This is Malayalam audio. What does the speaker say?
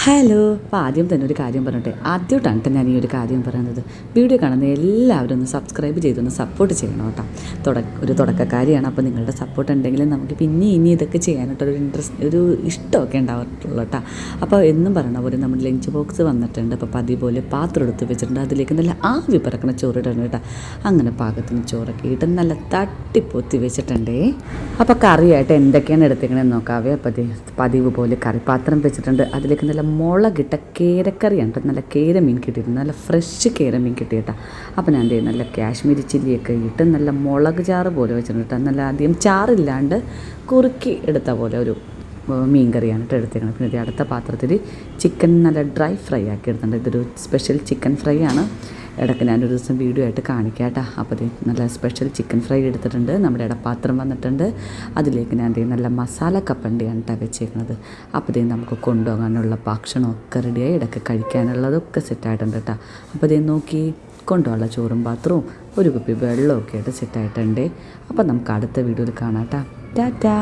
ഹലോ. അപ്പോൾ ആദ്യം തന്നെ ഒരു കാര്യം പറഞ്ഞിട്ടെ, ആദ്യമായിട്ടാണ് കേട്ടോ ഞാൻ ഈ ഒരു കാര്യം പറയുന്നത്. വീഡിയോ കാണുന്ന എല്ലാവരും ഒന്ന് സബ്സ്ക്രൈബ് ചെയ്തൊന്ന് സപ്പോർട്ട് ചെയ്യണം കേട്ടോ. ഒരു തുടക്കക്കാരിയാണ്, അപ്പോൾ നിങ്ങളുടെ സപ്പോർട്ട് ഉണ്ടെങ്കിലും നമുക്ക് ഇനി ഇതൊക്കെ ചെയ്യാനായിട്ടൊരു ഒരു ഇഷ്ടമൊക്കെ ഉണ്ടാവാറുള്ളൂ കേട്ടോ. അപ്പോൾ എന്നും പറയണ പോലെ നമ്മുടെ ലഞ്ച് ബോക്സ് വന്നിട്ടുണ്ട്. അപ്പോൾ പതിപോലെ പാത്രം എടുത്ത് വെച്ചിട്ടുണ്ട്, അതിലേക്ക് നല്ല ആവി പറക്കണ ചോറ് ഇടണം കേട്ടോ. അങ്ങനെ പാകത്തിന് ചോറൊക്കെ ഇട്ട് നല്ല തട്ടിപ്പൊത്തി വെച്ചിട്ടുണ്ടേ. അപ്പോൾ കറിയായിട്ട് എന്തൊക്കെയാണ് എടുത്തേക്കണേന്ന് നോക്കാവേ. അപ്പോൾ പതിവ് പോലെ കറിപ്പാത്രം വെച്ചിട്ടുണ്ട്, അതിലേക്ക് നല്ല മുളകിട്ട കേരക്കറിയാണ് കേട്ടോ. നല്ല കേരമീൻ കിട്ടിയിട്ടുണ്ട്, നല്ല ഫ്രഷ് കേരമീൻ കിട്ടിയിട്ടാ. അപ്പോൾ ഞാൻ നല്ല കാശ്മീരി ചില്ലിയൊക്കെ ഇട്ട് നല്ല മുളക് ചാറ് പോലെ വെച്ചിട്ടുണ്ട് കേട്ടോ. നല്ല അധികം ചാറില്ലാണ്ട് കുറുക്കി എടുത്ത പോലെ ഒരു മീൻ കറിയാണ് കേട്ടോ എടുത്തേക്കുന്നത്. പിന്നെ അടുത്ത പാത്രത്തിൽ ചിക്കൻ നല്ല ഡ്രൈ ഫ്രൈ ആക്കി എടുത്തിട്ടുണ്ട്. ഇതൊരു സ്പെഷ്യൽ ചിക്കൻ ഫ്രൈ ആണ്. ഇടയ്ക്ക് ഞാനൊരു ദിവസം വീഡിയോ ആയിട്ട് കാണിക്കാം കേട്ടോ. അപ്പോൾ നല്ല സ്പെഷ്യൽ ചിക്കൻ ഫ്രൈ എടുത്തിട്ടുണ്ട്. നമ്മുടെ ഇടപ്പാത്രം വന്നിട്ടുണ്ട്, അതിലേക്ക് ഞാൻ നല്ല മസാല കപ്പണ്ടിയാണ് കേട്ടോ വെച്ചേക്കുന്നത്. അപ്പോൾ നമുക്ക് കൊണ്ടുപോകാനുള്ള ഭക്ഷണമൊക്കെ റെഡിയായി, ഇടയ്ക്ക് കഴിക്കാനുള്ളതൊക്കെ സെറ്റായിട്ടുണ്ട് കേട്ടോ. അപ്പോൾ നോക്കി കൊണ്ടുപോകാനുള്ള ചോറും പാത്രവും ഒരു കുപ്പി വെള്ളമൊക്കെ ആയിട്ട് സെറ്റായിട്ടുണ്ട്. അപ്പോൾ നമുക്ക് അടുത്ത വീഡിയോയിൽ കാണാം കേട്ടോ. ടാറ്റാ.